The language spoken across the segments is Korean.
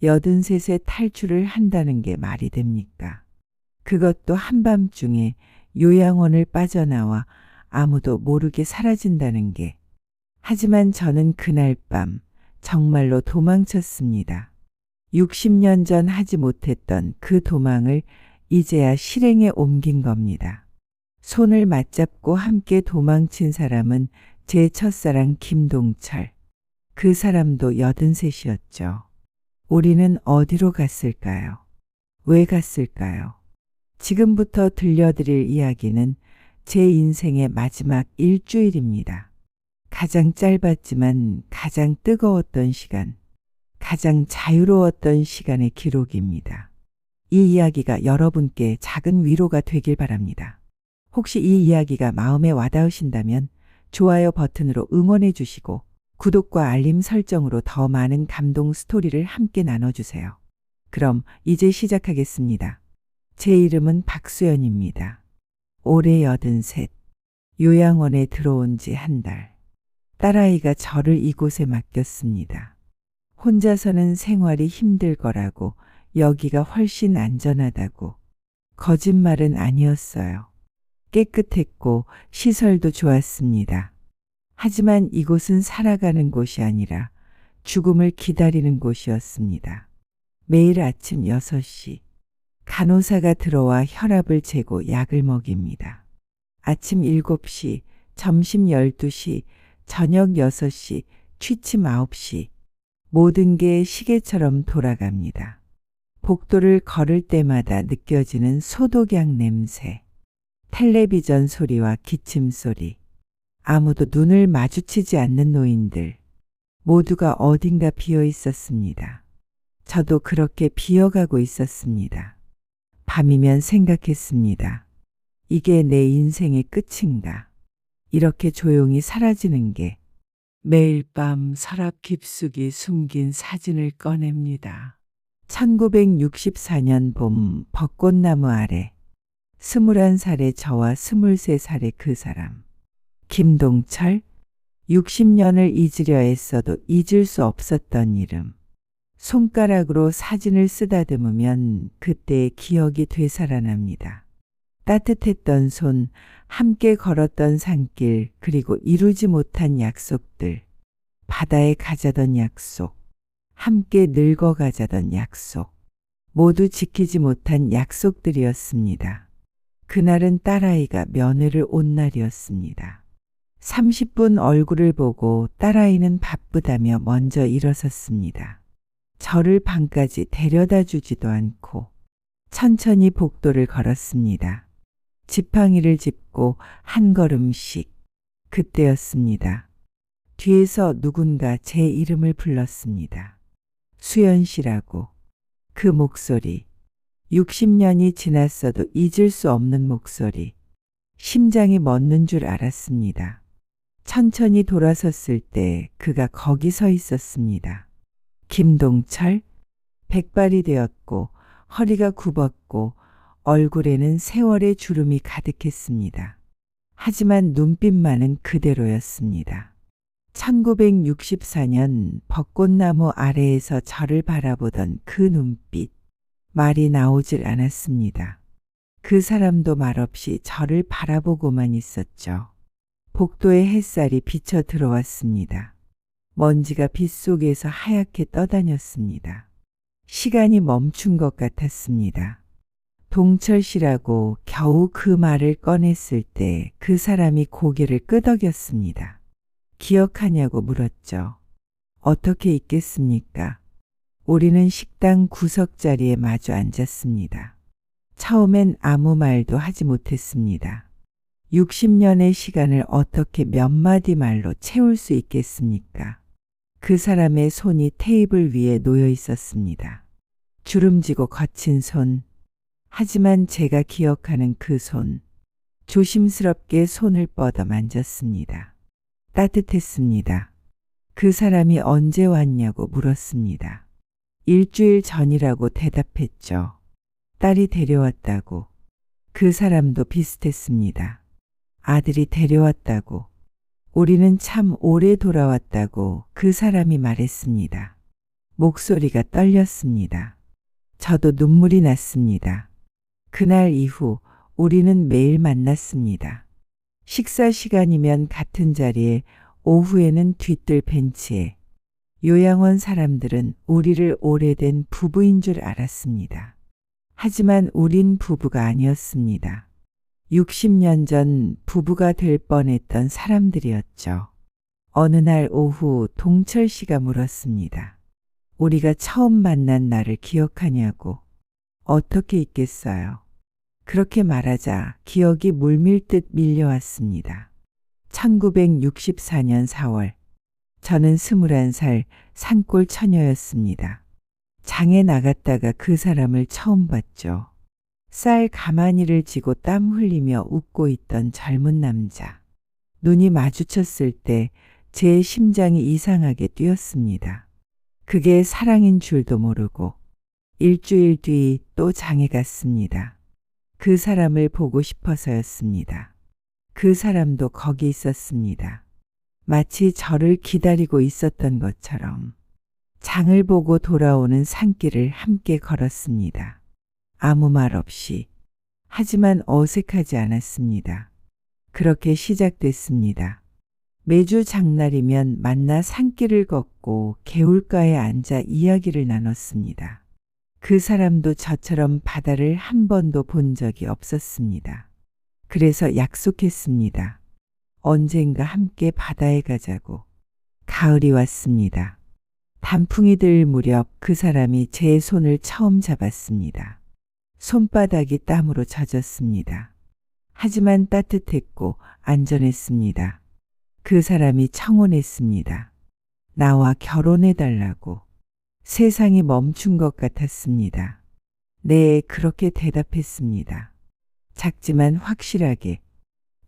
83세 탈출을 한다는 게 말이 됩니까? 그것도 한밤중에 요양원을 빠져나와 아무도 모르게 사라진다는 게. 하지만 저는 그날 밤 정말로 도망쳤습니다. 60년 전 하지 못했던 그 도망을 이제야 실행에 옮긴 겁니다. 손을 맞잡고 함께 도망친 사람은 제 첫사랑 김동철. 그 사람도 83이었죠. 우리는 어디로 갔을까요? 왜 갔을까요? 지금부터 들려드릴 이야기는 제 인생의 마지막 일주일입니다. 가장 짧았지만 가장 뜨거웠던 시간, 가장 자유로웠던 시간의 기록입니다. 이 이야기가 여러분께 작은 위로가 되길 바랍니다. 혹시 이 이야기가 마음에 와닿으신다면 좋아요 버튼으로 응원해 주시고 구독과 알림 설정으로 더 많은 감동 스토리를 함께 나눠주세요. 그럼 이제 시작하겠습니다. 제 이름은 박수연입니다. 올해 83, 요양원에 들어온 지 한 달. 딸아이가 저를 이곳에 맡겼습니다. 혼자서는 생활이 힘들 거라고, 여기가 훨씬 안전하다고. 거짓말은 아니었어요. 깨끗했고 시설도 좋았습니다. 하지만 이곳은 살아가는 곳이 아니라 죽음을 기다리는 곳이었습니다. 매일 아침 6시 간호사가 들어와 혈압을 재고 약을 먹입니다. 아침 7시, 점심 12시, 저녁 6시, 취침 9시. 모든 게 시계처럼 돌아갑니다. 복도를 걸을 때마다 느껴지는 소독약 냄새, 텔레비전 소리와 기침 소리, 아무도 눈을 마주치지 않는 노인들, 모두가 어딘가 비어 있었습니다. 저도 그렇게 비어가고 있었습니다. 밤이면 생각했습니다. 이게 내 인생의 끝인가? 이렇게 조용히 사라지는 게. 매일 밤 서랍 깊숙이 숨긴 사진을 꺼냅니다. 1964년 봄 벚꽃나무 아래 21살의 저와 23살의 그 사람. 김동철. 60년을 잊으려 애써도 잊을 수 없었던 이름. 손가락으로 사진을 쓰다듬으면 그때의 기억이 되살아납니다. 따뜻했던 손, 함께 걸었던 산길, 그리고 이루지 못한 약속들. 바다에 가자던 약속, 함께 늙어가자던 약속. 모두 지키지 못한 약속들이었습니다. 그날은 딸아이가 면회를 온 날이었습니다. 30분 얼굴을 보고 딸아이는 바쁘다며 먼저 일어섰습니다. 저를 방까지 데려다 주지도 않고 천천히 복도를 걸었습니다. 지팡이를 짚고 한 걸음씩. 그때였습니다. 뒤에서 누군가 제 이름을 불렀습니다. 수연 씨라고. 그 목소리. 60년이 지났어도 잊을 수 없는 목소리. 심장이 멎는 줄 알았습니다. 천천히 돌아섰을 때 그가 거기 서 있었습니다. 김동철. 백발이 되었고 허리가 굽었고 얼굴에는 세월의 주름이 가득했습니다. 하지만 눈빛만은 그대로였습니다. 1964년 벚꽃나무 아래에서 저를 바라보던 그 눈빛. 말이 나오질 않았습니다. 그 사람도 말없이 저를 바라보고만 있었죠. 복도에 햇살이 비쳐 들어왔습니다. 먼지가 빗속에서 하얗게 떠다녔습니다. 시간이 멈춘 것 같았습니다. 동철 씨라고 겨우 그 말을 꺼냈을 때 그 사람이 고개를 끄덕였습니다. 기억하냐고 물었죠. 어떻게 있겠습니까? 우리는 식당 구석자리에 마주 앉았습니다. 처음엔 아무 말도 하지 못했습니다. 60년의 시간을 어떻게 몇 마디 말로 채울 수 있겠습니까? 그 사람의 손이 테이블 위에 놓여 있었습니다. 주름지고 거친 손. 하지만 제가 기억하는 그 손. 조심스럽게 손을 뻗어 만졌습니다. 따뜻했습니다. 그 사람이 언제 왔냐고 물었습니다. 일주일 전이라고 대답했죠. 딸이 데려왔다고. 그 사람도 비슷했습니다. 아들이 데려왔다고. 우리는 참 오래 돌아왔다고 그 사람이 말했습니다. 목소리가 떨렸습니다. 저도 눈물이 났습니다. 그날 이후 우리는 매일 만났습니다. 식사 시간이면 같은 자리에, 오후에는 뒤뜰 벤치에. 요양원 사람들은 우리를 오래된 부부인 줄 알았습니다. 하지만 우린 부부가 아니었습니다. 60년 전 부부가 될 뻔했던 사람들이었죠. 어느 날 오후 동철 씨가 물었습니다. 우리가 처음 만난 날을 기억하냐고. 어떻게 잊겠어요. 그렇게 말하자 기억이 물밀듯 밀려왔습니다. 1964년 4월. 저는 21살 산골 처녀였습니다. 장에 나갔다가 그 사람을 처음 봤죠. 쌀 가마니를 쥐고 땀 흘리며 웃고 있던 젊은 남자. 눈이 마주쳤을 때 제 심장이 이상하게 뛰었습니다. 그게 사랑인 줄도 모르고. 일주일 뒤 또 장에 갔습니다. 그 사람을 보고 싶어서였습니다. 그 사람도 거기 있었습니다. 마치 저를 기다리고 있었던 것처럼. 장을 보고 돌아오는 산길을 함께 걸었습니다. 아무 말 없이. 하지만 어색하지 않았습니다. 그렇게 시작됐습니다. 매주 장날이면 만나 산길을 걷고 개울가에 앉아 이야기를 나눴습니다. 그 사람도 저처럼 바다를 한 번도 본 적이 없었습니다. 그래서 약속했습니다. 언젠가 함께 바다에 가자고. 가을이 왔습니다. 단풍이 들 무렵 그 사람이 제 손을 처음 잡았습니다. 손바닥이 땀으로 젖었습니다. 하지만 따뜻했고 안전했습니다. 그 사람이 청혼했습니다. 나와 결혼해달라고. 세상이 멈춘 것 같았습니다. 네, 그렇게 대답했습니다. 작지만 확실하게.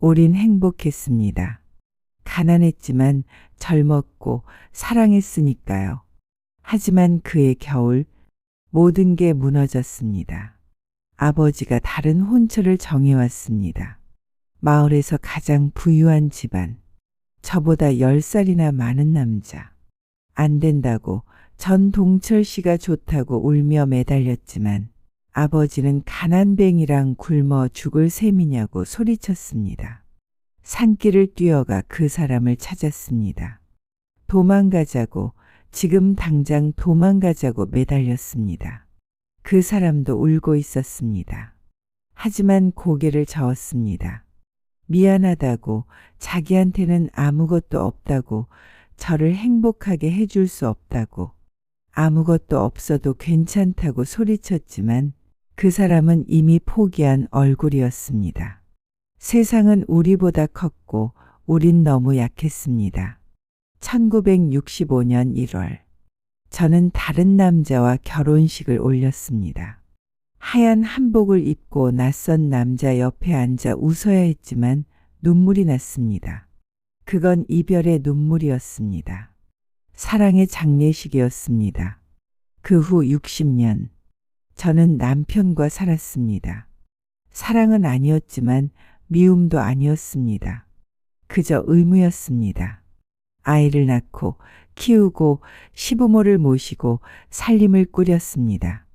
우린 행복했습니다. 가난했지만 젊었고 사랑했으니까요. 하지만 그의 겨울, 모든 게 무너졌습니다. 아버지가 다른 혼처를 정해왔습니다. 마을에서 가장 부유한 집안. 저보다 10살이나 많은 남자. 안 된다고, 전 동철 씨가 좋다고 울며 매달렸지만 아버지는 가난뱅이랑 굶어 죽을 셈이냐고 소리쳤습니다. 산길을 뛰어가 그 사람을 찾았습니다. 도망가자고, 지금 당장 도망가자고 매달렸습니다. 그 사람도 울고 있었습니다. 하지만 고개를 저었습니다. 미안하다고, 자기한테는 아무것도 없다고, 저를 행복하게 해줄 수 없다고, 아무것도 없어도 괜찮다고 소리쳤지만 그 사람은 이미 포기한 얼굴이었습니다. 세상은 우리보다 컸고 우린 너무 약했습니다. 1965년 1월. 저는 다른 남자와 결혼식을 올렸습니다. 하얀 한복을 입고 낯선 남자 옆에 앉아 웃어야 했지만 눈물이 났습니다. 그건 이별의 눈물이었습니다. 사랑의 장례식이었습니다. 그 후 60년. 저는 남편과 살았습니다. 사랑은 아니었지만 미움도 아니었습니다. 그저 의무였습니다. 아이를 낳고 키우고 시부모를 모시고 살림을 꾸렸습니다.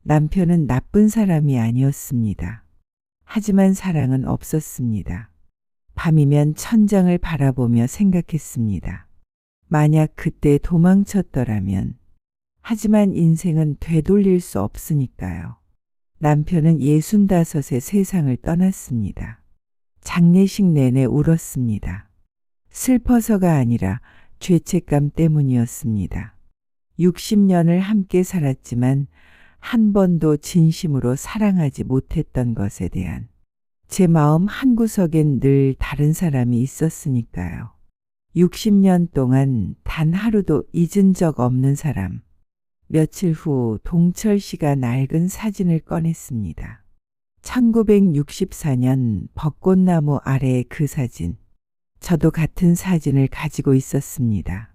남편은 나쁜 사람이 아니었습니다. 하지만 사랑은 없었습니다. 밤이면 천장을 바라보며 생각했습니다. 만약 그때 도망쳤더라면. 하지만 인생은 되돌릴 수 없으니까요. 남편은 65에 세상을 떠났습니다. 장례식 내내 울었습니다. 슬퍼서가 아니라 죄책감 때문이었습니다. 60년을 함께 살았지만 한 번도 진심으로 사랑하지 못했던 것에 대한 제 마음 한구석엔 늘 다른 사람이 있었으니까요. 60년 동안 단 하루도 잊은 적 없는 사람. 며칠 후 동철 씨가 낡은 사진을 꺼냈습니다. 1964년 벚꽃나무 아래의 그 사진. 저도 같은 사진을 가지고 있었습니다.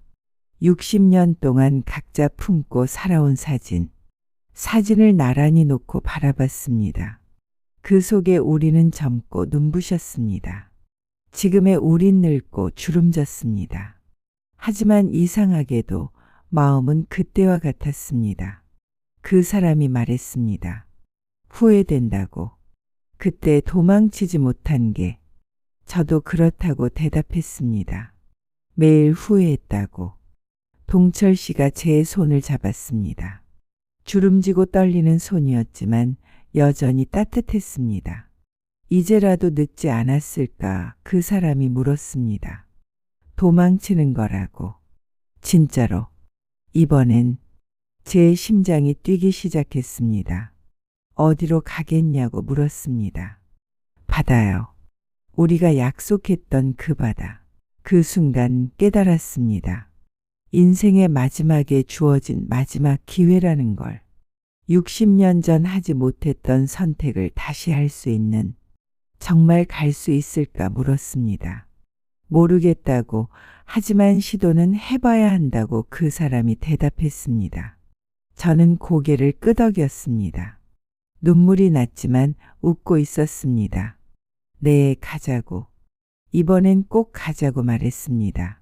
60년 동안 각자 품고 살아온 사진. 사진을 나란히 놓고 바라봤습니다. 그 속에 우리는 젊고 눈부셨습니다. 지금의 우린 늙고 주름졌습니다. 하지만 이상하게도 마음은 그때와 같았습니다. 그 사람이 말했습니다. 후회된다고. 그때 도망치지 못한 게 저도 그렇다고 대답했습니다. 매일 후회했다고. 동철 씨가 제 손을 잡았습니다. 주름지고 떨리는 손이었지만 여전히 따뜻했습니다. 이제라도 늦지 않았을까 그 사람이 물었습니다. 도망치는 거라고. 진짜로. 이번엔 제 심장이 뛰기 시작했습니다. 어디로 가겠냐고 물었습니다. 바다요. 우리가 약속했던 그 바다. 그 순간 깨달았습니다. 인생의 마지막에 주어진 마지막 기회라는 걸. 60년 전 하지 못했던 선택을 다시 할 수 있는, 정말 갈 수 있을까 물었습니다. 모르겠다고, 하지만 시도는 해봐야 한다고 그 사람이 대답했습니다. 저는 고개를 끄덕였습니다. 눈물이 났지만 웃고 있었습니다. 네, 가자고. 이번엔 꼭 가자고 말했습니다.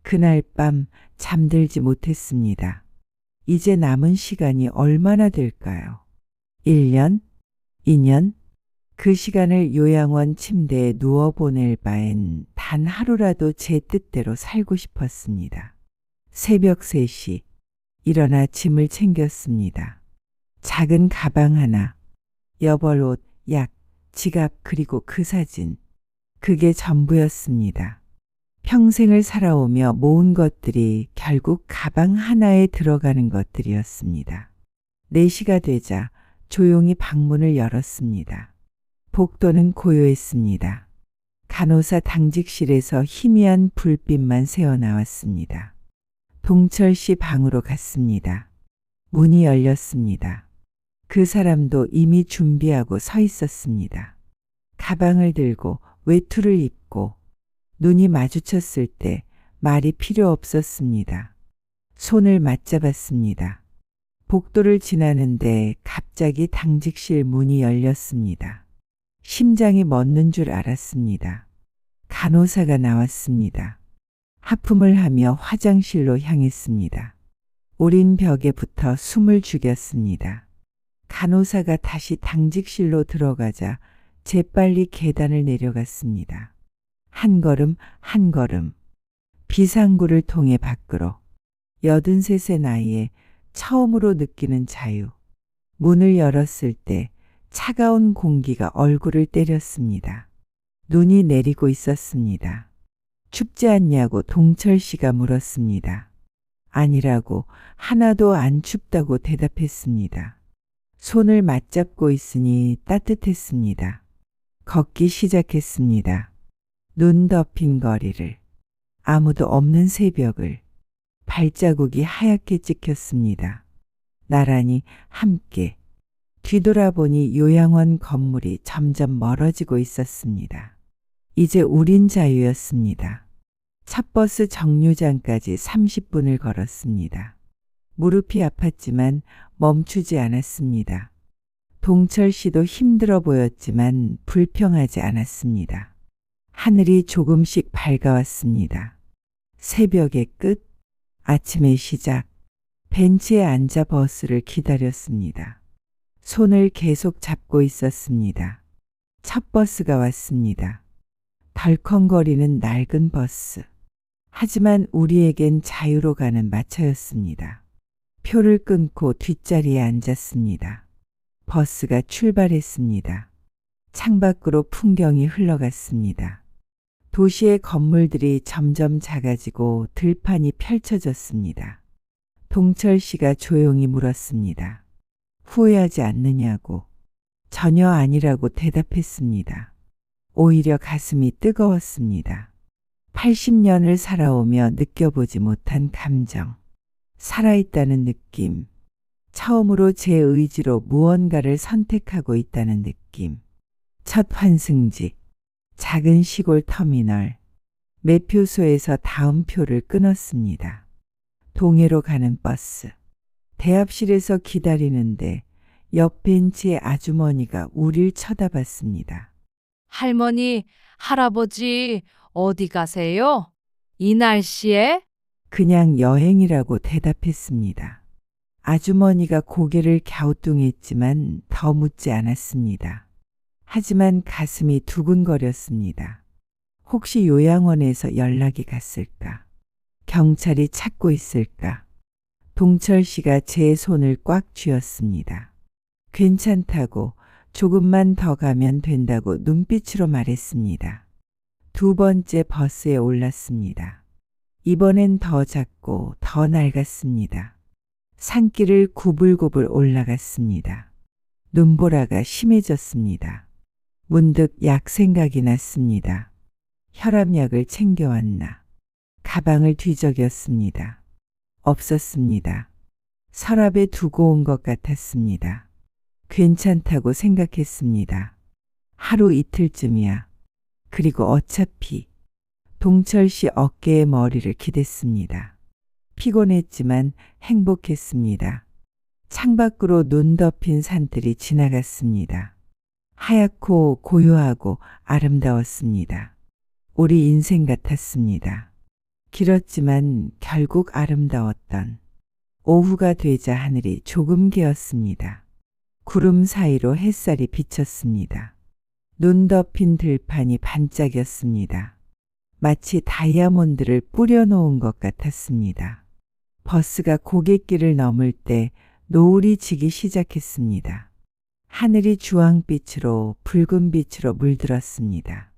그날 밤 잠들지 못했습니다. 이제 남은 시간이 얼마나 될까요? 1년? 2년? 그 시간을 요양원 침대에 누워 보낼 바엔 단 하루라도 제 뜻대로 살고 싶었습니다. 새벽 3시 일어나 짐을 챙겼습니다. 작은 가방 하나, 여벌옷, 약, 지갑 그리고 그 사진. 그게 전부였습니다. 평생을 살아오며 모은 것들이 결국 가방 하나에 들어가는 것들이었습니다. 4시가 되자 조용히 방문을 열었습니다. 복도는 고요했습니다. 간호사 당직실에서 희미한 불빛만 새어나왔습니다. 동철 씨 방으로 갔습니다. 문이 열렸습니다. 그 사람도 이미 준비하고 서 있었습니다. 가방을 들고 외투를 입고 눈이 마주쳤을 때 말이 필요 없었습니다. 손을 맞잡았습니다. 복도를 지나는데 갑자기 당직실 문이 열렸습니다. 심장이 멎는 줄 알았습니다. 간호사가 나왔습니다. 하품을 하며 화장실로 향했습니다. 오린 벽에 붙어 숨을 죽였습니다. 간호사가 다시 당직실로 들어가자 재빨리 계단을 내려갔습니다. 한 걸음 한 걸음 비상구를 통해 밖으로. 83의 나이에 처음으로 느끼는 자유. 문을 열었을 때 차가운 공기가 얼굴을 때렸습니다. 눈이 내리고 있었습니다. 춥지 않냐고 동철 씨가 물었습니다. 아니라고, 하나도 안 춥다고 대답했습니다. 손을 맞잡고 있으니 따뜻했습니다. 걷기 시작했습니다. 눈 덮인 거리를, 아무도 없는 새벽을. 발자국이 하얗게 찍혔습니다. 나란히 함께. 뒤돌아보니 요양원 건물이 점점 멀어지고 있었습니다. 이제 우린 자유였습니다. 첫 버스 정류장까지 30분을 걸었습니다. 무릎이 아팠지만 멈추지 않았습니다. 동철 씨도 힘들어 보였지만 불평하지 않았습니다. 하늘이 조금씩 밝아왔습니다. 새벽의 끝, 아침의 시작. 벤치에 앉아 버스를 기다렸습니다. 손을 계속 잡고 있었습니다. 첫 버스가 왔습니다. 덜컹거리는 낡은 버스. 하지만 우리에겐 자유로 가는 마차였습니다. 표를 끊고 뒷자리에 앉았습니다. 버스가 출발했습니다. 창밖으로 풍경이 흘러갔습니다. 도시의 건물들이 점점 작아지고 들판이 펼쳐졌습니다. 동철 씨가 조용히 물었습니다. 후회하지 않느냐고. 전혀 아니라고 대답했습니다. 오히려 가슴이 뜨거웠습니다. 80년을 살아오며 느껴보지 못한 감정. 살아있다는 느낌. 처음으로 제 의지로 무언가를 선택하고 있다는 느낌. 첫 환승지. 작은 시골 터미널. 매표소에서 다음 표를 끊었습니다. 동해로 가는 버스. 대합실에서 기다리는데 옆 벤치의 아주머니가 우릴 쳐다봤습니다. 할머니, 할아버지, 어디 가세요? 이 날씨에? 그냥 여행이라고 대답했습니다. 아주머니가 고개를 갸우뚱했지만 더 묻지 않았습니다. 하지만 가슴이 두근거렸습니다. 혹시 요양원에서 연락이 갔을까? 경찰이 찾고 있을까? 동철 씨가 제 손을 꽉 쥐었습니다. 괜찮다고, 조금만 더 가면 된다고 눈빛으로 말했습니다. 두 번째 버스에 올랐습니다. 이번엔 더 작고 더 낡았습니다. 산길을 구불구불 올라갔습니다. 눈보라가 심해졌습니다. 문득 약 생각이 났습니다. 혈압약을 챙겨왔나. 가방을 뒤적였습니다. 없었습니다. 서랍에 두고 온 것 같았습니다. 괜찮다고 생각했습니다. 하루 이틀쯤이야. 그리고 어차피 동철 씨 어깨에 머리를 기댔습니다. 피곤했지만 행복했습니다. 창밖으로 눈 덮인 산들이 지나갔습니다. 하얗고 고요하고 아름다웠습니다. 우리 인생 같았습니다. 길었지만 결국 아름다웠던 오후가 되자 하늘이 조금 개었습니다. 구름 사이로 햇살이 비쳤습니다. 눈 덮인 들판이 반짝였습니다. 마치 다이아몬드를 뿌려놓은 것 같았습니다. 버스가 고갯길을 넘을 때 노을이 지기 시작했습니다. 하늘이 주황빛으로 붉은 빛으로 물들었습니다.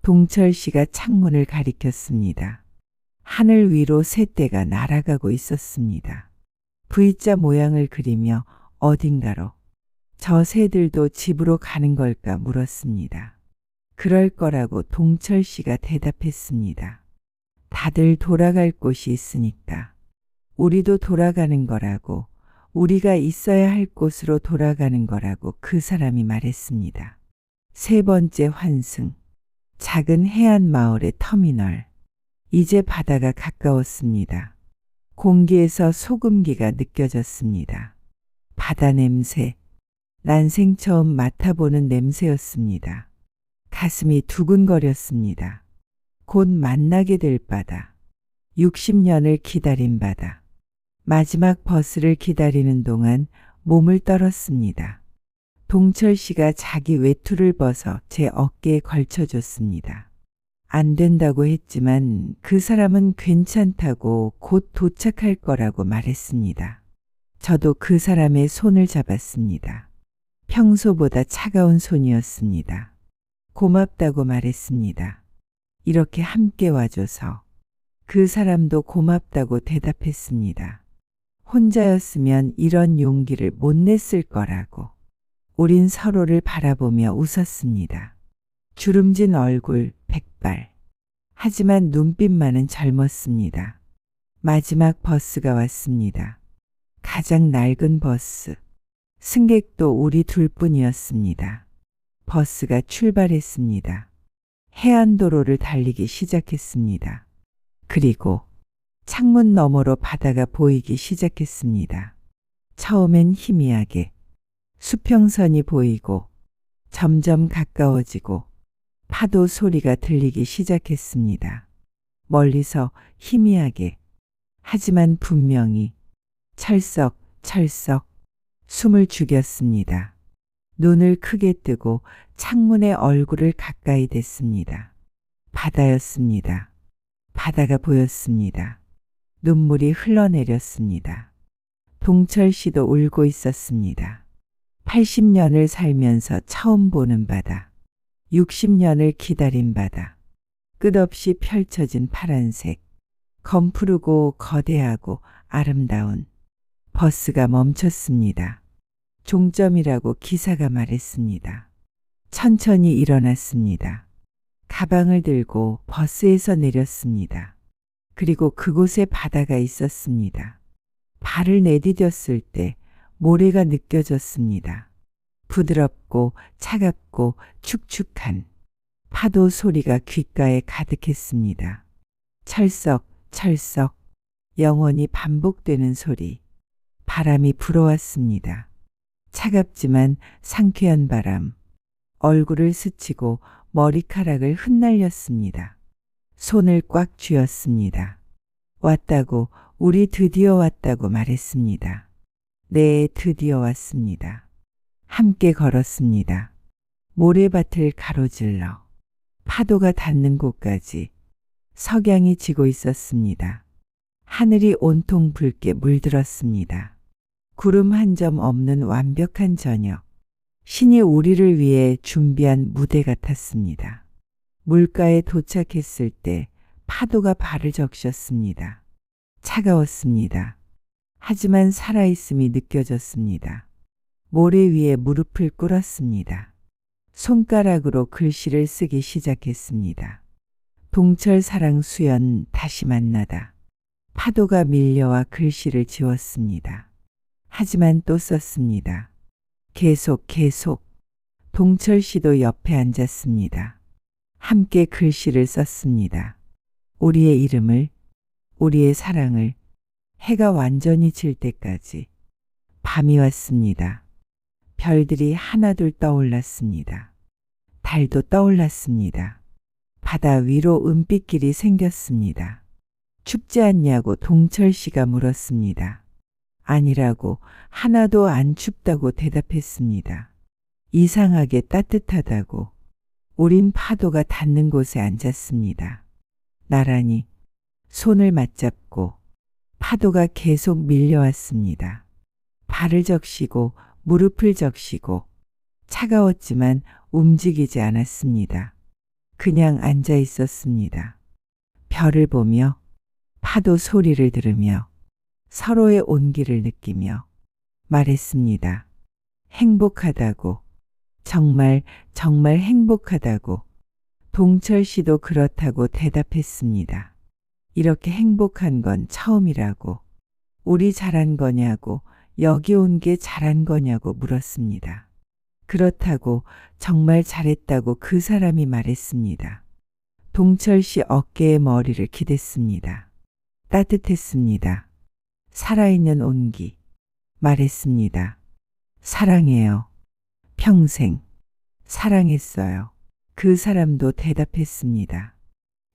동철 씨가 창문을 가리켰습니다. 하늘 위로 새떼가 날아가고 있었습니다. V자 모양을 그리며 어딘가로. 저 새들도 집으로 가는 걸까 물었습니다. 그럴 거라고 동철 씨가 대답했습니다. 다들 돌아갈 곳이 있으니까. 우리도 돌아가는 거라고, 우리가 있어야 할 곳으로 돌아가는 거라고 그 사람이 말했습니다. 세 번째 환승. 작은 해안 마을의 터미널. 이제 바다가 가까웠습니다. 공기에서 소금기가 느껴졌습니다. 바다 냄새. 난생 처음 맡아보는 냄새였습니다. 가슴이 두근거렸습니다. 곧 만나게 될 바다. 60년을 기다린 바다. 마지막 버스를 기다리는 동안 몸을 떨었습니다. 동철 씨가 자기 외투를 벗어 제 어깨에 걸쳐줬습니다. 안 된다고 했지만 그 사람은 괜찮다고 곧 도착할 거라고 말했습니다. 저도 그 사람의 손을 잡았습니다. 평소보다 차가운 손이었습니다. 고맙다고 말했습니다. 이렇게 함께 와줘서. 그 사람도 고맙다고 대답했습니다. 혼자였으면 이런 용기를 못 냈을 거라고. 우린 서로를 바라보며 웃었습니다. 주름진 얼굴, 백발. 하지만 눈빛만은 젊었습니다. 마지막 버스가 왔습니다. 가장 낡은 버스. 승객도 우리 둘뿐이었습니다. 버스가 출발했습니다. 해안도로를 달리기 시작했습니다. 그리고 창문 너머로 바다가 보이기 시작했습니다. 처음엔 희미하게 수평선이 보이고 점점 가까워지고 파도 소리가 들리기 시작했습니다. 멀리서 희미하게 하지만 분명히 철썩 철썩 숨을 죽였습니다. 눈을 크게 뜨고 창문에 얼굴을 가까이 댔습니다. 바다였습니다. 바다가 보였습니다. 눈물이 흘러내렸습니다. 동철 씨도 울고 있었습니다. 80년을 살면서 처음 보는 바다. 60년을 기다린 바다. 끝없이 펼쳐진 파란색. 검푸르고 거대하고 아름다운. 버스가 멈췄습니다. 종점이라고 기사가 말했습니다. 천천히 일어났습니다. 가방을 들고 버스에서 내렸습니다. 그리고 그곳에 바다가 있었습니다. 발을 내디뎠을 때 모래가 느껴졌습니다. 부드럽고 차갑고 축축한 파도 소리가 귓가에 가득했습니다. 철썩 철썩 영원히 반복되는 소리. 바람이 불어왔습니다. 차갑지만 상쾌한 바람. 얼굴을 스치고 머리카락을 흩날렸습니다. 손을 꽉 쥐었습니다. 왔다고, 우리 드디어 왔다고 말했습니다. 네, 드디어 왔습니다. 함께 걸었습니다. 모래밭을 가로질러 파도가 닿는 곳까지 석양이 지고 있었습니다. 하늘이 온통 붉게 물들었습니다. 구름 한 점 없는 완벽한 저녁. 신이 우리를 위해 준비한 무대 같았습니다. 물가에 도착했을 때 파도가 발을 적셨습니다. 차가웠습니다. 하지만 살아있음이 느껴졌습니다. 모래 위에 무릎을 꿇었습니다. 손가락으로 글씨를 쓰기 시작했습니다. 동철 사랑 수연 다시 만나다. 파도가 밀려와 글씨를 지웠습니다. 하지만 또 썼습니다. 계속. 동철 씨도 옆에 앉았습니다. 함께 글씨를 썼습니다. 우리의 이름을, 우리의 사랑을. 해가 완전히 질 때까지. 밤이 왔습니다. 별들이 하나둘 떠올랐습니다. 달도 떠올랐습니다. 바다 위로 은빛길이 생겼습니다. 춥지 않냐고 동철 씨가 물었습니다. 아니라고, 하나도 안 춥다고 대답했습니다. 이상하게 따뜻하다고. 우린 파도가 닿는 곳에 앉았습니다. 나란히 손을 맞잡고 파도가 계속 밀려왔습니다. 발을 적시고 무릎을 적시고 차가웠지만 움직이지 않았습니다. 그냥 앉아 있었습니다. 별을 보며 파도 소리를 들으며 서로의 온기를 느끼며 말했습니다. 행복하다고. 정말 행복하다고. 동철 씨도 그렇다고 대답했습니다. 이렇게 행복한 건 처음이라고. 우리 잘한 거냐고, 여기 온 게 잘한 거냐고 물었습니다. 그렇다고, 정말 잘했다고 그 사람이 말했습니다. 동철 씨 어깨에 머리를 기댔습니다. 따뜻했습니다. 살아있는 온기. 말했습니다. 사랑해요. 평생. 사랑했어요. 그 사람도 대답했습니다.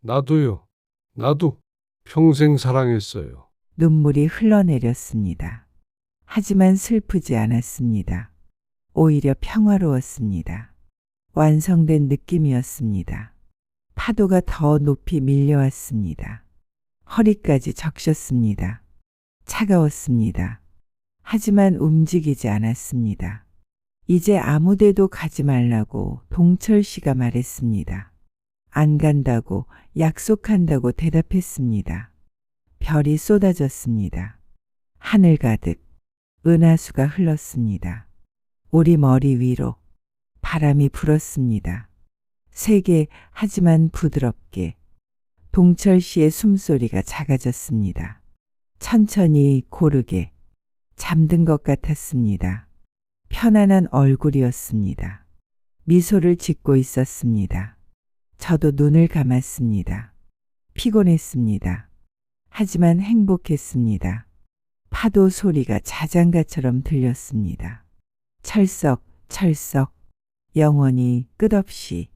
나도요. 나도 평생 사랑했어요. 눈물이 흘러내렸습니다. 하지만 슬프지 않았습니다. 오히려 평화로웠습니다. 완성된 느낌이었습니다. 파도가 더 높이 밀려왔습니다. 허리까지 적셨습니다. 차가웠습니다. 하지만 움직이지 않았습니다. 이제 아무데도 가지 말라고 동철 씨가 말했습니다. 안 간다고, 약속한다고 대답했습니다. 별이 쏟아졌습니다. 하늘 가득 은하수가 흘렀습니다. 우리 머리 위로 바람이 불었습니다. 세게 하지만 부드럽게. 동철 씨의 숨소리가 작아졌습니다. 천천히 고르게 잠든 것 같았습니다. 편안한 얼굴이었습니다. 미소를 짓고 있었습니다. 저도 눈을 감았습니다. 피곤했습니다. 하지만 행복했습니다. 파도 소리가 자장가처럼 들렸습니다. 철썩, 영원히 끝없이.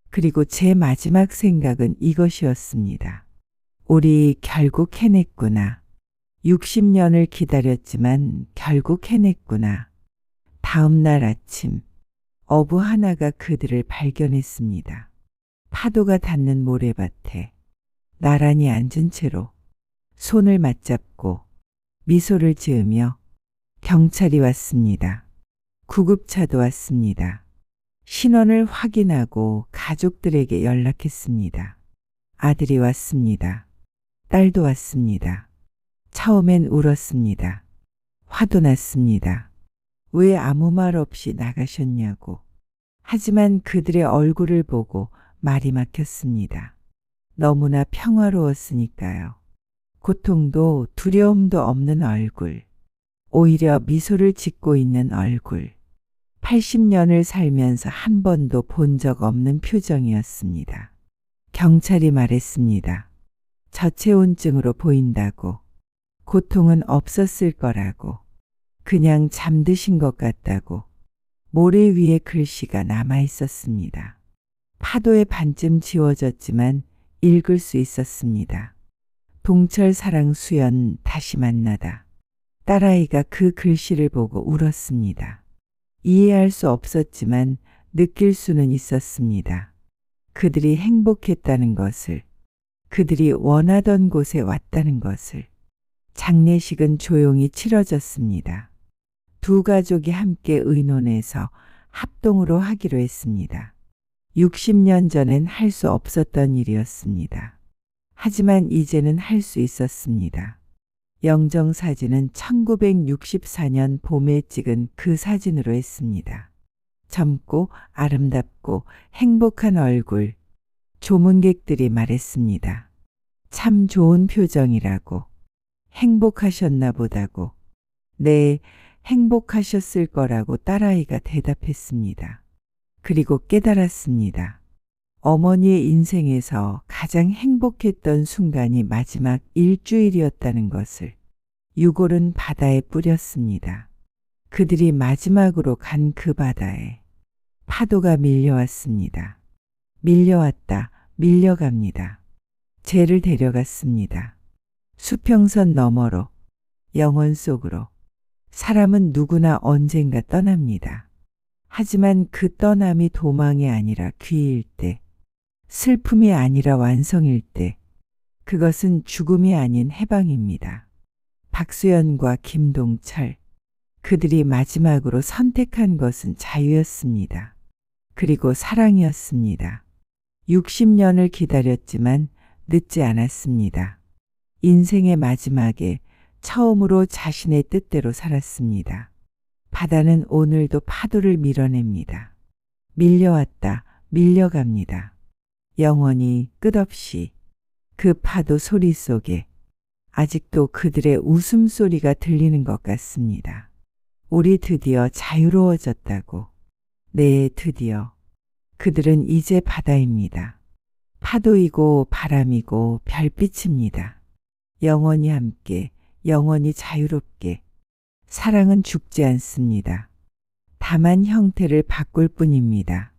그리고 제 마지막 생각은 이것이었습니다. 우리 결국 해냈구나. 60년을 기다렸지만 결국 해냈구나. 다음 날 아침, 어부 하나가 그들을 발견했습니다. 파도가 닿는 모래밭에 나란히 앉은 채로 손을 맞잡고 미소를 지으며 경찰이 왔습니다. 구급차도 왔습니다. 신원을 확인하고 가족들에게 연락했습니다. 아들이 왔습니다. 딸도 왔습니다. 처음엔 울었습니다. 화도 났습니다. 왜 아무 말 없이 나가셨냐고. 하지만 그들의 얼굴을 보고 말이 막혔습니다. 너무나 평화로웠으니까요. 고통도 두려움도 없는 얼굴. 오히려 미소를 짓고 있는 얼굴. 80년을 살면서 한 번도 본 적 없는 표정이었습니다. 경찰이 말했습니다. 저체온증으로 보인다고. 고통은 없었을 거라고. 그냥 잠드신 것 같다고. 모래 위에 글씨가 남아 있었습니다. 파도에 반쯤 지워졌지만 읽을 수 있었습니다. 동철 사랑 수연 다시 만나다. 딸아이가 그 글씨를 보고 울었습니다. 이해할 수 없었지만 느낄 수는 있었습니다. 그들이 행복했다는 것을, 그들이 원하던 곳에 왔다는 것을. 장례식은 조용히 치러졌습니다. 두 가족이 함께 의논해서 합동으로 하기로 했습니다. 60년 전엔 할 수 없었던 일이었습니다. 하지만 이제는 할 수 있었습니다. 영정사진은 1964년 봄에 찍은 그 사진으로 했습니다. 젊고 아름답고 행복한 얼굴. 조문객들이 말했습니다. 참 좋은 표정이라고. 행복하셨나 보다고. 네, 행복하셨을 거라고 딸아이가 대답했습니다. 그리고 깨달았습니다. 어머니의 인생에서 가장 행복했던 순간이 마지막 일주일이었다는 것을. 유골은 바다에 뿌렸습니다. 그들이 마지막으로 간 그 바다에 파도가 밀려왔습니다. 밀려왔다, 밀려갑니다. 죄를 데려갔습니다. 수평선 너머로, 영원 속으로. 사람은 누구나 언젠가 떠납니다. 하지만 그 떠남이 도망이 아니라 귀일 때, 슬픔이 아니라 완성일 때, 그것은 죽음이 아닌 해방입니다. 박수연과 김동철, 그들이 마지막으로 선택한 것은 자유였습니다. 그리고 사랑이었습니다. 60년을 기다렸지만 늦지 않았습니다. 인생의 마지막에 처음으로 자신의 뜻대로 살았습니다. 바다는 오늘도 파도를 밀어냅니다. 밀려왔다, 밀려갑니다. 영원히 끝없이. 그 파도 소리 속에 아직도 그들의 웃음소리가 들리는 것 같습니다. 우리 드디어 자유로워졌다고. 네, 드디어. 그들은 이제 바다입니다. 파도이고 바람이고 별빛입니다. 영원히 함께, 영원히 자유롭게. 사랑은 죽지 않습니다. 다만 형태를 바꿀 뿐입니다.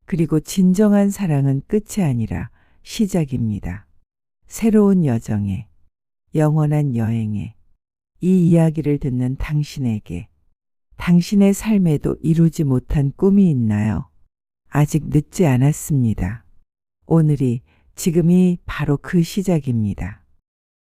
그리고 진정한 사랑은 끝이 아니라 시작입니다. 새로운 여정에, 영원한 여행에. 이 이야기를 듣는 당신에게, 당신의 삶에도 이루지 못한 꿈이 있나요? 아직 늦지 않았습니다. 오늘이, 지금이 바로 그 시작입니다.